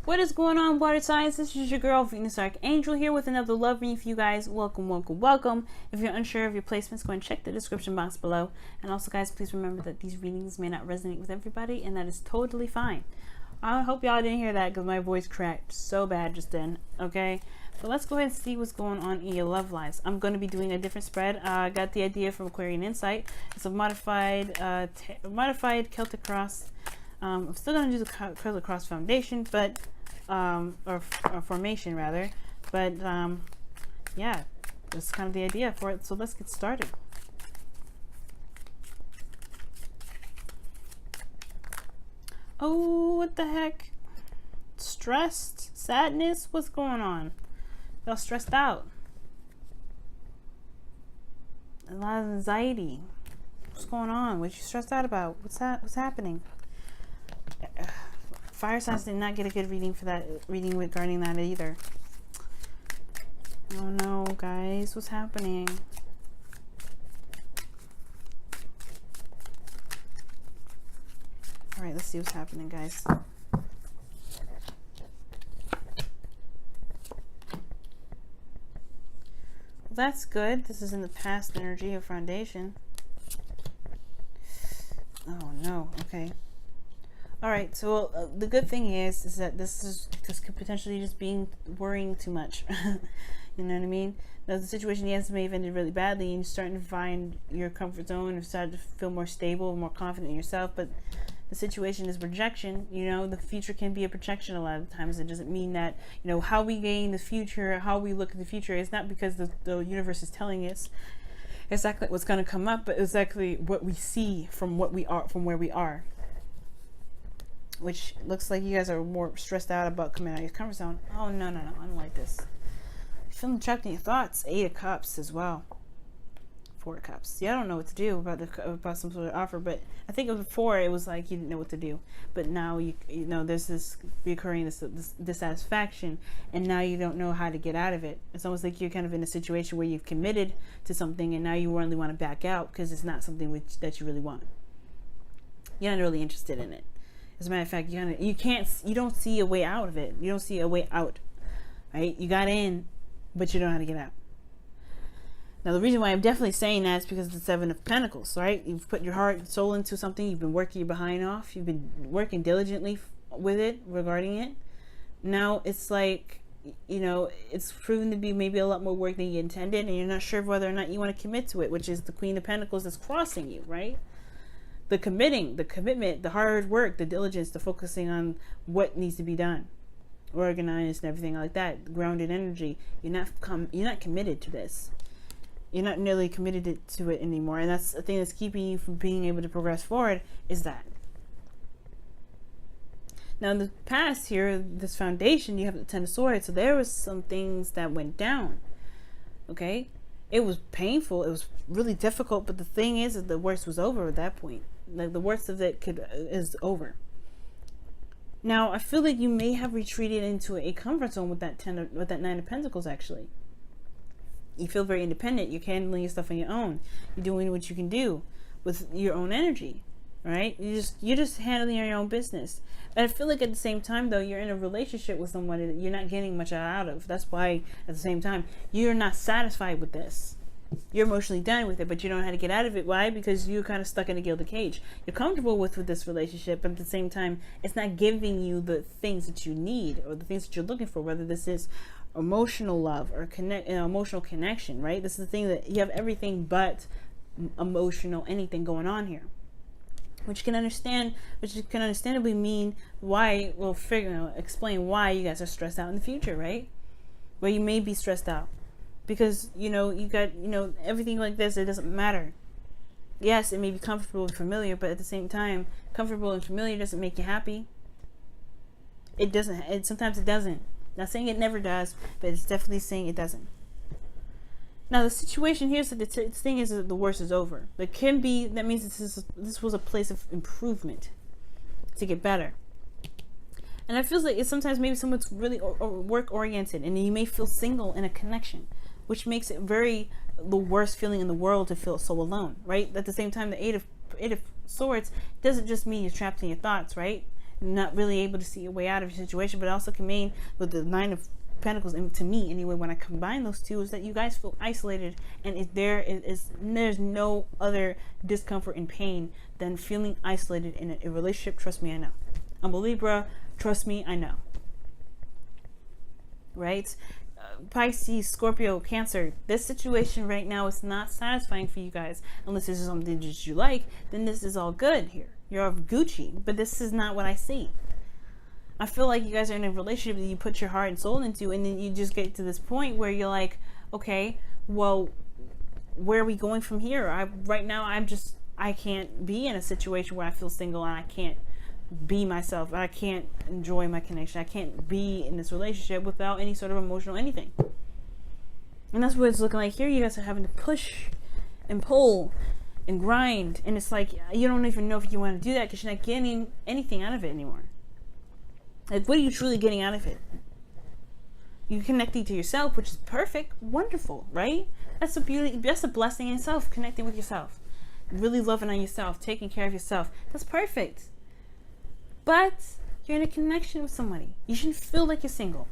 What is going on, water signs? This is your girl Venus Archangel here with another love reading for you guys. Welcome, welcome, welcome. If you're unsure of your placements, go and check the description box below. And also, guys, please remember that these readings may not resonate with everybody, and that is totally fine. I hope y'all didn't hear that because my voice cracked so bad just then. Okay, so let's go ahead and see what's going on in your love lives. I'm going to be doing a different spread. I got the idea from Aquarian Insight. It's a modified Celtic Cross. I'm still going to do the Celtic Cross Foundation, but or formation rather, but yeah, that's kind of the idea for it. So let's get started. Oh, what the heck? Stressed? Sadness? What's going on? Y'all stressed out. A lot of anxiety. What's going on? What you stressed out about? What's happening? Fire signs did not get a good reading for that reading regarding that either. Oh no, guys, what's happening? All right, let's see what's happening, guys. Well, that's good. This is in the past energy of foundation. Oh no. Okay. All right, so the good thing is that this could potentially just being worrying too much. You know what I mean? Now, the situation may have ended really badly, and you're starting to find your comfort zone and start to feel more stable, more confident in yourself. But the situation is projection. You know, the future can be a projection a lot of times. It doesn't mean that, you know, how we gain the future, how we look at the future is not because the universe is telling us exactly what's going to come up, but exactly what we see from what we are, from where we are. Which looks like you guys are more stressed out about coming out of your comfort zone. Oh, no. I don't like this. You're feeling trapped in your thoughts. 8 of Cups as well. 4 of Cups. Yeah, I don't know what to do about some sort of offer, but I think before it was like you didn't know what to do. But now, you know, there's this recurring this dissatisfaction, and now you don't know how to get out of it. It's almost like you're kind of in a situation where you've committed to something, and now you only want to back out because it's not something that you really want. You're not really interested in it. As a matter of fact, you don't see a way out of it. You don't see a way out, right? You got in, but you don't know how to get out. Now, the reason why I'm definitely saying that is because of the 7 of Pentacles, right? You've put your heart and soul into something. You've been working your behind off. You've been working diligently with it, regarding it. Now, it's like, you know, it's proven to be maybe a lot more work than you intended, and you're not sure whether or not you want to commit to it, which is the Queen of Pentacles that's crossing you, right? The commitment, the hard work, the diligence, the focusing on what needs to be done, organized and everything like that, grounded energy. You're not committed to this. You're not nearly committed to it anymore, and that's the thing that's keeping you from being able to progress forward. Is that now in the past here, this foundation, you have the 10 of Swords, so there was some things that went down. Okay, it was painful. It was really difficult, but the thing is that the worst was over at that point. Like, the worst of it is over. Now, I feel like you may have retreated into a comfort zone with that 9 of Pentacles. Actually, you feel very independent. You're handling your stuff on your own. You're doing what you can do with your own energy, right? You're just handling your own business. And I feel like at the same time, though, you're in a relationship with someone that you're not getting much out of. That's why at the same time you're not satisfied with this. You're emotionally done with it, but you don't know how to get out of it. Why? Because you're kind of stuck in a gilded cage. You're comfortable with this relationship, but at the same time, it's not giving you the things that you need or the things that you're looking for, whether this is emotional love or emotional connection, right? This is the thing that you have everything but emotional anything going on here. Which can understandably mean why, explain why you guys are stressed out in the future, right? Where you may be stressed out. Because, you know, you got, you know, everything like this, it doesn't matter. Yes, it may be comfortable and familiar, but at the same time, comfortable and familiar doesn't make you happy. It doesn't. Sometimes it doesn't. Not saying it never does, but it's definitely saying it doesn't. Now, the situation here is that the thing is that the worst is over. But can be, that means this was a place of improvement to get better. And I feel like it's sometimes maybe someone's really work-oriented, and you may feel single in a connection, which makes it the worst feeling in the world to feel so alone, right? At the same time, the 8 of Swords doesn't just mean you're trapped in your thoughts, right? not really able to see a way out of your situation. But it also can mean with the Nine of Pentacles, and to me anyway, when I combine those two, is that you guys feel isolated, and there's no other discomfort and pain than feeling isolated in a relationship. Trust me, I know. I'm a Libra. Trust me, I know. Right? Pisces, Scorpio, Cancer, this situation right now is not satisfying for you guys. Unless this is something that you like, then this is all good here. You're of Gucci, but this is not what I see. I feel like you guys are in a relationship that you put your heart and soul into, and then you just get to this point where you're like, okay, well, where are we going from here? Right now, I can't be in a situation where I feel single and I can't be myself. I can't enjoy my connection. I can't be in this relationship without any sort of emotional anything. And that's what it's looking like here. You guys are having to push and pull and grind, and it's like you don't even know if you want to do that because you're not getting anything out of it anymore. Like, what are you truly getting out of it? You're connecting to yourself, which is perfect, wonderful, right? That's a beauty. That's a blessing in itself. Connecting with yourself, really loving on yourself, taking care of yourself. That's perfect. But you're in a connection with somebody. You shouldn't feel like you're single,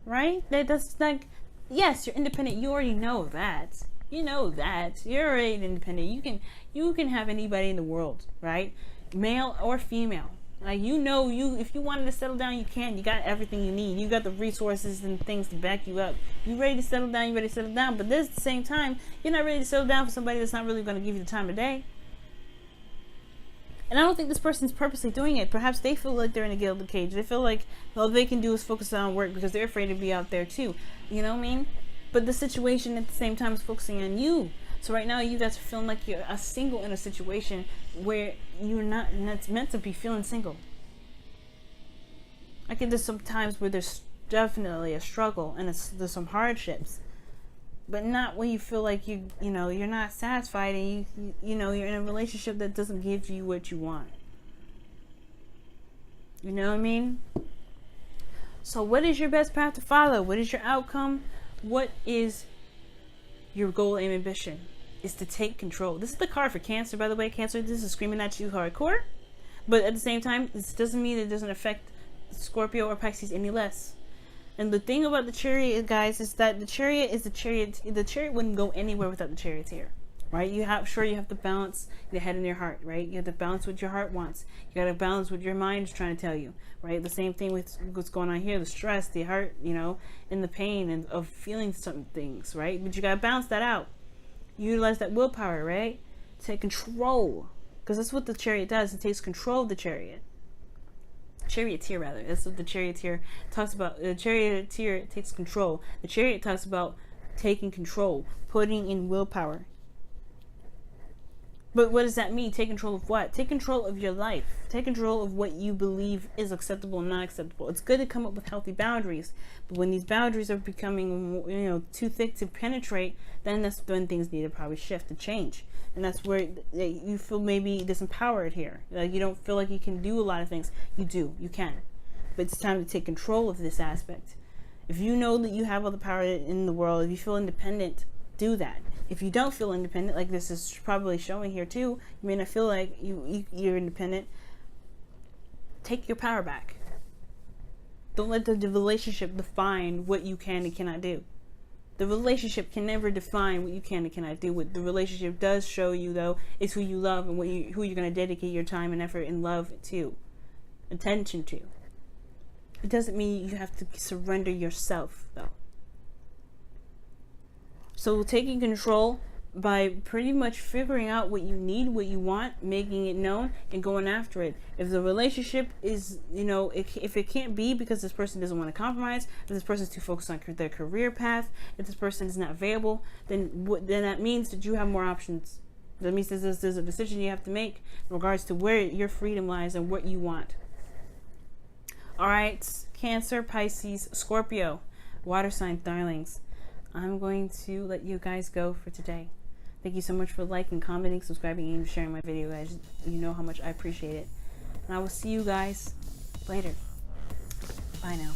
right? That's like, yes, you're independent. You already know that. You know that. You're already independent. You can have anybody in the world, right? Male or female. Like, if you wanted to settle down, you can. You got everything you need. You got the resources and things to back you up. You ready to settle down, you ready to settle down. But this, at the same time, you're not ready to settle down for somebody that's not really going to give you the time of day. And I don't think this person's purposely doing it. Perhaps they feel like they're in a gilded cage. They feel like all they can do is focus on work because they're afraid to be out there too. You know what I mean? But the situation at the same time is focusing on you. So right now you guys are feeling like you're a single in a situation where you're not meant to be feeling single. I think there's some times where there's definitely a struggle and there's some hardships. But not when you feel like you're not satisfied and you're in a relationship that doesn't give you what you want. You know what I mean? So what is your best path to follow? What is your outcome? What is your goal, aim, ambition? Is to take control. This is the card for Cancer, by the way. Cancer, this is screaming at you hardcore. But at the same time, this doesn't mean it doesn't affect Scorpio or Pisces any less. And the thing about the Chariot, guys, is that the Chariot is the Chariot. The Chariot wouldn't go anywhere without the Charioteer, right? You have to balance your head and your heart, right? You have to balance what your heart wants. You got to balance what your mind is trying to tell you, right? The same thing with what's going on here, the stress, the heart, and the pain and of feeling some things, right? But you got to balance that out. Utilize that willpower, right? Take control, because that's what the Chariot does. It takes control of the Chariot. Charioteer, rather. That's what the Charioteer talks about. The Charioteer takes control. The Chariot talks about taking control, putting in willpower. But what does that mean? Take control of what? Take control of your life. Take control of what you believe is acceptable and not acceptable. It's good to come up with healthy boundaries, but when these boundaries are becoming, too thick to penetrate, then that's when things need to probably shift and change. And that's where you feel maybe disempowered here. Like you don't feel like you can do a lot of things. You do. You can. But it's time to take control of this aspect. If you know that you have all the power in the world, if you feel independent, do that. If you don't feel independent, like this is probably showing here too, you may not feel like you're independent, take your power back. Don't let the relationship define what you can and cannot do. The relationship can never define what you can and cannot do. What the relationship does show you, though, is who you love and who you're going to dedicate your time and effort and love to, attention to. It doesn't mean you have to surrender yourself, though. So taking control by pretty much figuring out what you need, what you want, making it known, and going after it. If the relationship is, if it can't be because this person doesn't want to compromise, if this person's too focused on their career path, if this person is not available, then that means that you have more options. That means there's a decision you have to make in regards to where your freedom lies and what you want. All right, Cancer, Pisces, Scorpio, water sign darlings. I'm going to let you guys go for today. Thank you so much for liking, commenting, subscribing, and sharing my video, guys. You know how much I appreciate it. And I will see you guys later. Bye now.